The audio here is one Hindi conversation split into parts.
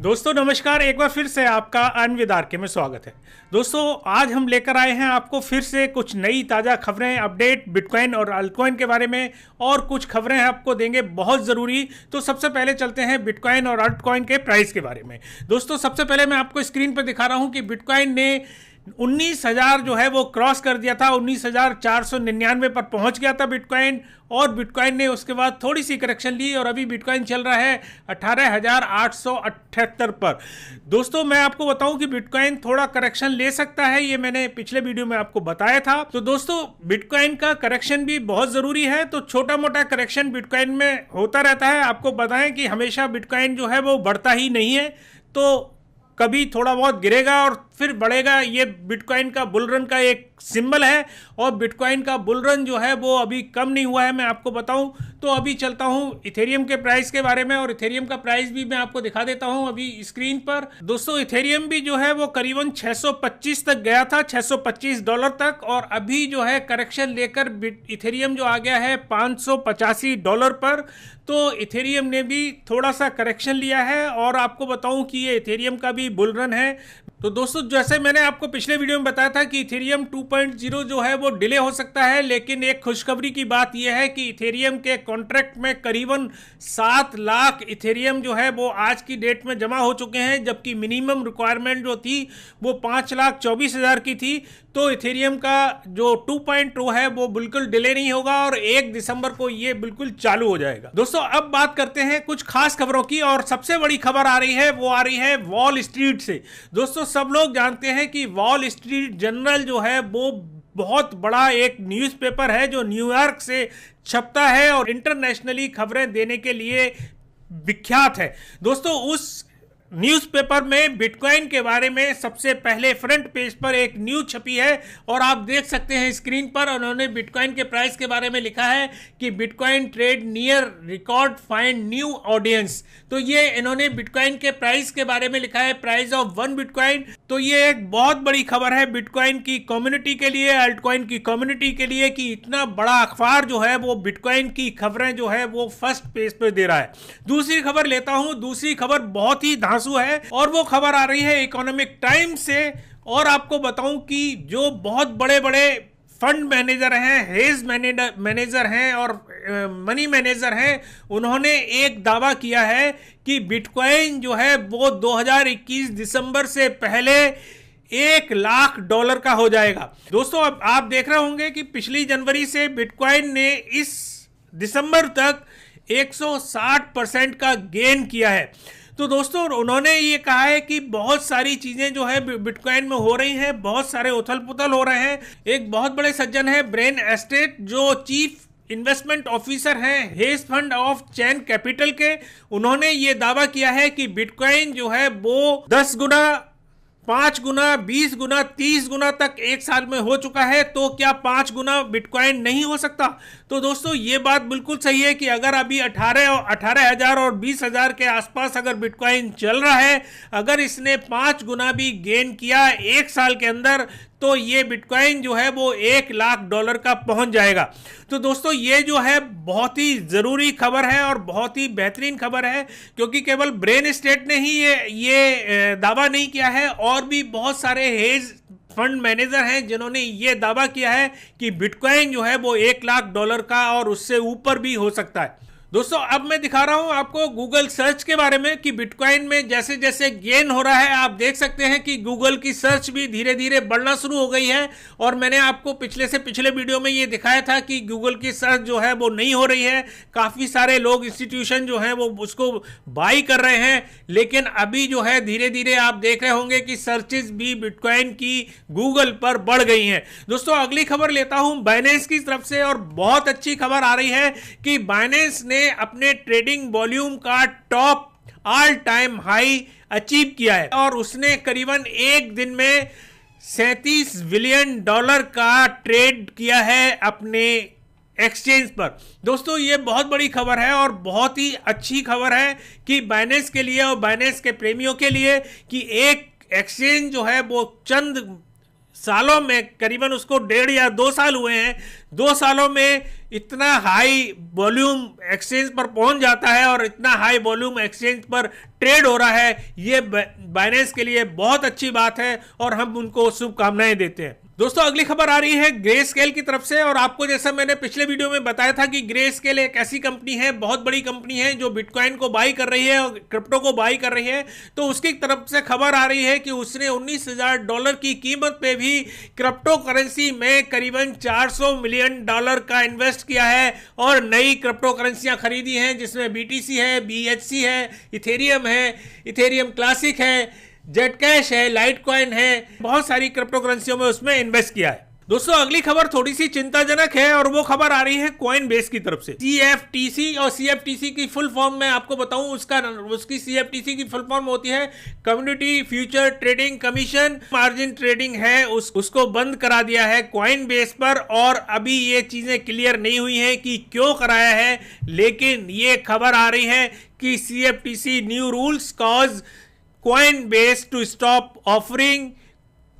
दोस्तों नमस्कार, एक बार फिर से आपका अन्विदार के में स्वागत है। दोस्तों आज हम लेकर आए हैं आपको फिर से कुछ नई ताज़ा खबरें, अपडेट बिटकॉइन और अल्टकॉइन के बारे में, और कुछ खबरें आपको देंगे बहुत ज़रूरी। तो सबसे पहले चलते हैं बिटकॉइन और अल्टकॉइन के प्राइस के बारे में। दोस्तों सबसे पहले मैं आपको स्क्रीन पर दिखा रहा हूँ कि बिटकॉइन ने 19,000 जो है वो क्रॉस कर दिया था, 19,499 पर पहुंच गया था बिटकॉइन, और बिटकॉइन ने उसके बाद थोड़ी सी करेक्शन ली और अभी बिटकॉइन चल रहा है 18,878 पर। दोस्तों मैं आपको बताऊं कि बिटकॉइन थोड़ा करेक्शन ले सकता है, ये मैंने पिछले वीडियो में आपको बताया था। तो दोस्तों बिटकॉइन का करेक्शन भी बहुत ज़रूरी है, तो छोटा मोटा करेक्शन बिटकॉइन में होता रहता है। आपको बताएं कि हमेशा बिटकॉइन जो है वो बढ़ता ही नहीं है, तो कभी थोड़ा बहुत गिरेगा और फिर बढ़ेगा। ये बिटकॉइन का बुल रन का एक सिंबल है, और बिटकॉइन का बुल रन जो है वो अभी कम नहीं हुआ है, मैं आपको बताऊं। तो अभी चलता हूं इथेरियम के प्राइस के बारे में, और इथेरियम का प्राइस भी मैं आपको दिखा देता हूं अभी स्क्रीन पर। दोस्तों इथेरियम भी जो है वो करीबन 625 तक गया था, $625 तक, और अभी जो है करेक्शन लेकर इथेरियम जो आ गया है $585 पर। तो इथेरियम ने भी थोड़ा सा करेक्शन लिया है, और आपको बताऊं कि ये इथेरियम का भी बुल रन है। तो दोस्तों जैसे मैंने आपको पिछले वीडियो में बताया था कि इथेरियम 2.0 जो है वो डिले हो सकता है, लेकिन एक खुशखबरी की बात यह है कि इथेरियम के कॉन्ट्रैक्ट में करीबन 7 लाख इथेरियम जो है वो आज की डेट में जमा हो चुके हैं, जबकि मिनिमम रिक्वायरमेंट जो थी वो 5,24,000 की थी। तो इथेरियम का जो 2.0 है वो बिल्कुल डिले नहीं होगा, और 1 दिसंबर को ये बिल्कुल चालू हो जाएगा। दोस्तों अब बात करते हैं कुछ खास खबरों की, और सबसे बड़ी खबर आ रही है वो आ रही है वॉल स्ट्रीट से। दोस्तों सब लोग जानते हैं कि वॉल स्ट्रीट जर्नल जो है वो बहुत बड़ा एक न्यूज़पेपर है जो न्यूयॉर्क से छपता है और इंटरनेशनली खबरें देने के लिए विख्यात है। दोस्तों उस न्यूज़पेपर में बिटकॉइन के बारे में सबसे पहले फ्रंट पेज पर एक न्यूज़ छपी है, और आप देख सकते हैं स्क्रीन पर। उन्होंने बिटकॉइन के प्राइस के बारे में लिखा है कि bitcoin trade near record find new audience. तो ये इन्होंने बिटकॉइन के प्राइस के बारे में लिखा है, प्राइस ऑफ 1 बिटकॉइन। तो ये एक बहुत बड़ी खबर है बिटकॉइन की कम्युनिटी के लिए, अल्टकॉइन की कम्युनिटी के लिए, कि इतना बड़ा अखबार जो है वो बिटकॉइन की खबरें जो है वो फर्स्ट पेज पर दे रहा है। दूसरी खबर लेता हूं। दूसरी खबर बहुत ही है, और वो खबर आ रही है इकोनॉमिक टाइम्स से। और आपको बताऊं कि जो बहुत बड़े बड़े फंड मैनेजर हैं, हेज मैनेजर हैं और मनी मैनेजर हैं, उन्होंने एक दावा किया है कि बिटकॉइन जो है वो 2021 दिसंबर से पहले $1 लाख का हो जाएगा। दोस्तों अब आप देख रहे होंगे कि पिछली जनवरी से बिटकॉइन ने इस दिसंबर तक 160% का गेन किया है। तो दोस्तों उन्होंने ये कहा है कि बहुत सारी चीजें जो है बिटकॉइन में हो रही हैं, बहुत सारे उथल पुथल हो रहे हैं। एक बहुत बड़े सज्जन है ब्रेन एस्टेट, जो चीफ इन्वेस्टमेंट ऑफिसर हैं hedge fund of chain capital के, उन्होंने ये दावा किया है कि बिटकॉइन जो है वो 10 गुना, 5 गुना, 20 गुना, 30 गुना तक एक साल में हो चुका है। तो क्या 5 गुना बिटकॉइन नहीं हो सकता? तो दोस्तों ये बात बिल्कुल सही है कि अगर अभी 18,000 और 20,000 के आसपास अगर बिटकॉइन चल रहा है, अगर इसने 5 गुना भी गेन किया एक साल के अंदर, तो ये बिटकॉइन जो है वो $1 लाख का पहुंच जाएगा। तो दोस्तों ये जो है बहुत ही ज़रूरी खबर है और बहुत ही बेहतरीन खबर है, क्योंकि केवल ब्रेन स्टेट ने ही ये दावा नहीं किया है, और भी बहुत सारे हेज फंड मैनेजर हैं जिन्होंने ये दावा किया है कि बिटकॉइन जो है वो $1 लाख का और उससे ऊपर भी हो सकता है। दोस्तों अब मैं दिखा रहा हूं आपको गूगल सर्च के बारे में कि बिटकॉइन में जैसे जैसे गेन हो रहा है, आप देख सकते हैं कि गूगल की सर्च भी धीरे धीरे बढ़ना शुरू हो गई है। और मैंने आपको पिछले से पिछले वीडियो में ये दिखाया था कि गूगल की सर्च जो है वो नहीं हो रही है, काफ़ी सारे लोग, इंस्टीट्यूशन जो हैं वो उसको बाई कर रहे हैं। लेकिन अभी जो है धीरे धीरे आप देख रहे होंगे कि सर्चेज भी बिटकॉइन की गूगल पर बढ़ गई हैं। दोस्तों अगली खबर लेता हूं बाइनेंस की तरफ से, और बहुत अच्छी खबर आ रही है कि बाइनेंस ने अपने ट्रेडिंग वॉल्यूम का top all time high achieve किया है, और उसने करीबन एक दिन में $37 बिलियन का ट्रेड किया है अपने एक्सचेंज पर। दोस्तों ये बहुत बड़ी खबर है और बहुत ही अच्छी खबर है कि बाइनेंस के लिए और बाइनेंस के प्रेमियों के लिए, कि एक एक्सचेंज जो है वो चंद सालों में, करीबन उसको 1.5 या 2 साल हुए हैं, 2 सालों में इतना हाई वॉल्यूम एक्सचेंज पर पहुंच जाता है और इतना हाई वॉल्यूम एक्सचेंज पर ट्रेड हो रहा है, ये बाइनेंस के लिए बहुत अच्छी बात है और हम उनको शुभकामनाएं देते हैं। दोस्तों अगली खबर आ रही है ग्रेस्केल की तरफ से, और आपको जैसा मैंने पिछले वीडियो में बताया था कि ग्रेस्केल एक ऐसी कंपनी है, बहुत बड़ी कंपनी है जो बिटकॉइन को बाई कर रही है और क्रिप्टो को बाई कर रही है। तो उसकी तरफ से खबर आ रही है कि उसने $19,000 की कीमत पे भी क्रिप्टो करेंसी में करीबन $400 मिलियन का इन्वेस्ट किया है और नई क्रिप्टो करेंसियां खरीदी हैं, जिसमें BTC है, BHC है, इथेरियम है, इथेरियम क्लासिक है, जेट कैश है, लाइट कॉइन है, बहुत सारी क्रिप्टो करेंसियों में उसमें इन्वेस्ट किया है। दोस्तों अगली खबर थोड़ी सी चिंताजनक है और वो खबर आ रही है कॉइनबेस की तरफ से। CFTC और CFTC की फुल फॉर्म में आपको बताऊं, उसकी CFTC की फुल फॉर्म होती है community future trading commission. Margin trading है उसको बंद करा दिया है कॉइनबेस पर, और अभी ये चीजें क्लियर नहीं हुई हैं कि क्यों कराया है, लेकिन ये खबर आ रही है कि CFTC new rules cause Coinbase to stop offering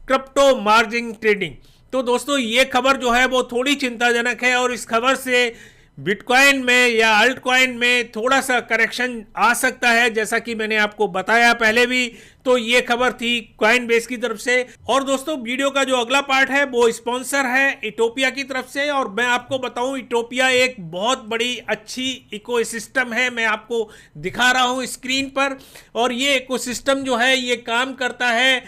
crypto margin trading। तो दोस्तों ये खबर जो है वो थोड़ी चिंताजनक है और इस खबर से बिटकॉइन में या अल्ट कॉइन में थोड़ा सा करेक्शन आ सकता है, जैसा कि मैंने आपको बताया पहले भी। तो ये खबर थी कॉइनबेस की तरफ से। और दोस्तों वीडियो का जो अगला पार्ट है वो स्पॉन्सर है इटोपिया की तरफ से, और मैं आपको बताऊं इटोपिया एक बहुत बड़ी अच्छी इकोसिस्टम है। मैं आपको दिखा रहा हूं स्क्रीन पर, और ये इकोसिस्टम जो है ये काम करता है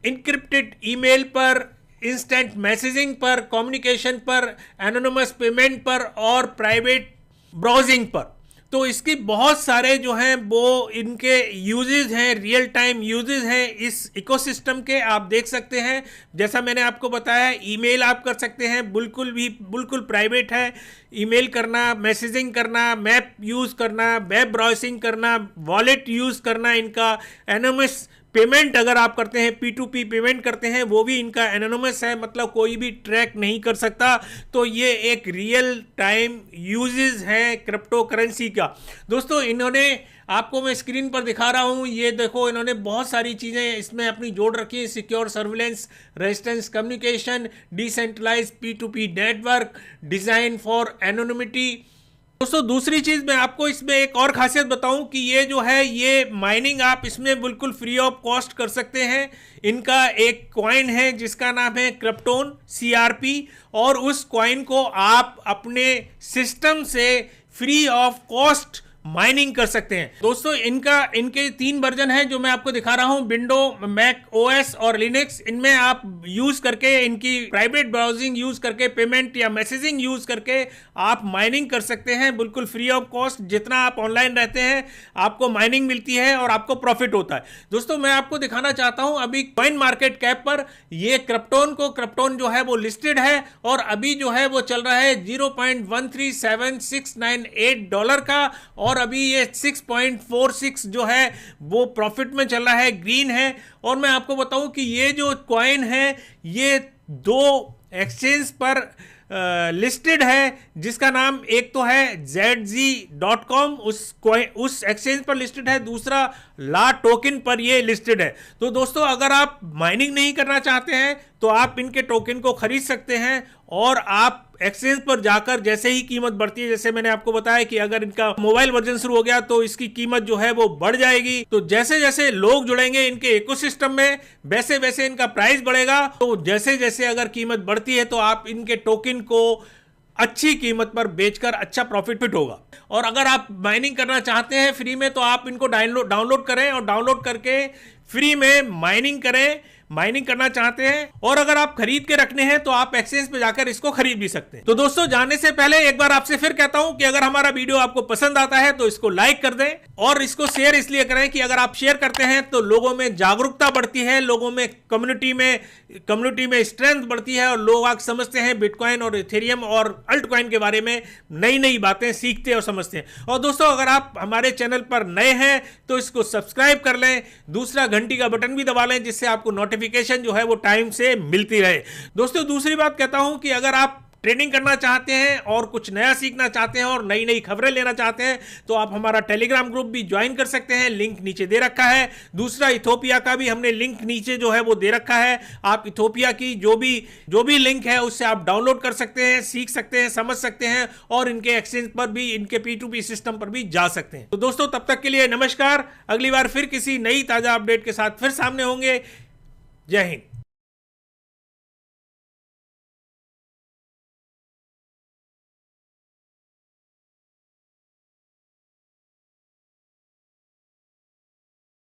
इनक्रिप्टेड ईमेल पर, इंस्टेंट मैसेजिंग पर, कम्युनिकेशन पर, एनोनिमस पेमेंट पर और प्राइवेट ब्राउजिंग पर। तो इसकी बहुत सारे जो हैं वो इनके यूजेस हैं, रियल टाइम यूजेस हैं इस इकोसिस्टम के, आप देख सकते हैं। जैसा मैंने आपको बताया ईमेल आप कर सकते हैं, बिल्कुल प्राइवेट है। ईमेल करना, मैसेजिंग करना, मैप यूज़ करना, वेब ब्राउजिंग करना, वॉलेट यूज़ करना, इनका एनोनिमस पेमेंट अगर आप करते हैं, P2P पेमेंट करते हैं, वो भी इनका एनोनिमस है, मतलब कोई भी ट्रैक नहीं कर सकता। तो ये एक रियल टाइम यूजेस है क्रिप्टो करेंसी का। दोस्तों इन्होंने, आपको मैं स्क्रीन पर दिखा रहा हूं, ये देखो इन्होंने बहुत सारी चीज़ें इसमें अपनी जोड़ रखी है। Secure surveillance, resistance communication, decentralise P2P network, design for anonymity. दोस्तों दूसरी चीज मैं आपको इसमें एक और खासियत बताऊं कि ये जो है ये माइनिंग आप इसमें बिल्कुल फ्री ऑफ कॉस्ट कर सकते हैं। इनका एक कॉइन है जिसका नाम है क्रिप्टोन CRP, और उस कॉइन को आप अपने सिस्टम से फ्री ऑफ कॉस्ट माइनिंग कर सकते हैं। दोस्तों इनके 3 वर्जन है जो मैं आपको दिखा रहा हूं, विंडो, मैक OS और लिनक्स। इनमें आप यूज करके, इनकी प्राइवेट ब्राउजिंग यूज करके, पेमेंट या मैसेजिंग यूज करके आप माइनिंग कर सकते हैं बिल्कुल फ्री ऑफ कॉस्ट। जितना आप ऑनलाइन रहते हैं आपको माइनिंग मिलती है और आपको प्रॉफिट होता है। दोस्तों मैं आपको दिखाना चाहता हूं अभी कॉइन मार्केट कैप पर ये क्रिप्टोन जो है वो लिस्टेड है, और अभी जो है वो चल रहा है $0.137698 का, और अभी ये 6.46 जो है वो प्रॉफिट में चल रहा है, ग्रीन है। और मैं आपको बताऊं कि ये जो कॉइन है ये 2 एक्सचेंज पर लिस्टेड है, जिसका नाम एक तो है ZZ.com, उस एक्सचेंज पर लिस्टेड है, दूसरा ला टोकन पर ये लिस्टेड है। तो दोस्तों अगर आप माइनिंग नहीं करना चाहते हैं तो आप इनके टोकन को खरीद सकते हैं, और आप एक्सचेंज पर जाकर जैसे ही कीमत बढ़ती है, जैसे मैंने आपको बताया कि अगर इनका मोबाइल वर्जन शुरू हो गया तो इसकी कीमत जो है वो बढ़ जाएगी। तो जैसे जैसे लोग जुड़ेंगे इनके इकोसिस्टम में वैसे वैसे इनका प्राइस बढ़ेगा। तो जैसे जैसे अगर कीमत बढ़ती है तो आप इनके टोकन को अच्छी कीमत पर बेचकर अच्छा प्रॉफिट होगा। और अगर आप माइनिंग करना चाहते हैं फ्री में तो आप इनको डाउनलोड करें और डाउनलोड करके फ्री में माइनिंग करें, माइनिंग करना चाहते हैं। और अगर आप खरीद के रखने हैं तो आप एक्सचेंज पे जाकर इसको खरीद भी सकते हैं। तो दोस्तों जाने से पहले एक बार आपसे फिर कहता हूं कि अगर हमारा वीडियो आपको पसंद आता है तो इसको लाइक कर दें, और इसको शेयर इसलिए करें कि अगर आप शेयर करते हैं तो लोगों में जागरूकता बढ़ती है, लोगों में कम्युनिटी में स्ट्रेंथ बढ़ती है, और लोग आज समझते हैं बिटकॉइन और इथेरियम और अल्ट कॉइन के बारे में नई नई बातें सीखते और समझते हैं। और दोस्तों अगर आप हमारे चैनल पर नए हैं तो इसको सब्सक्राइब कर लें, दूसरा घंटी का बटन भी दबा लें, जिससे आपको नोटिफिकेशन जो है वो टाइम से मिलती रहे। दोस्तों दूसरी बात कहता हूं कि अगर आप ट्रेनिंग करना चाहते हैं और कुछ नया सीखना चाहते हैं और नई नई खबरें लेना चाहते हैं तो आप हमारा टेलीग्राम ग्रुप भी ज्वाइन कर सकते हैं, लिंक नीचे दे रखा है। दूसरा इथोपिया का भी हमने लिंक नीचे जो है वो दे रखा है। आप इथोपिया की जो भी लिंक है उससे आप डाउनलोड कर सकते हैं, सीख सकते हैं, समझ सकते हैं और इनके एक्सचेंज पर भी, इनके P2P सिस्टम पर भी जा सकते हैं। तो दोस्तों तब तक के लिए नमस्कार, अगली बार फिर किसी नई ताजा अपडेट के साथ फिर सामने होंगे। जय हिंद।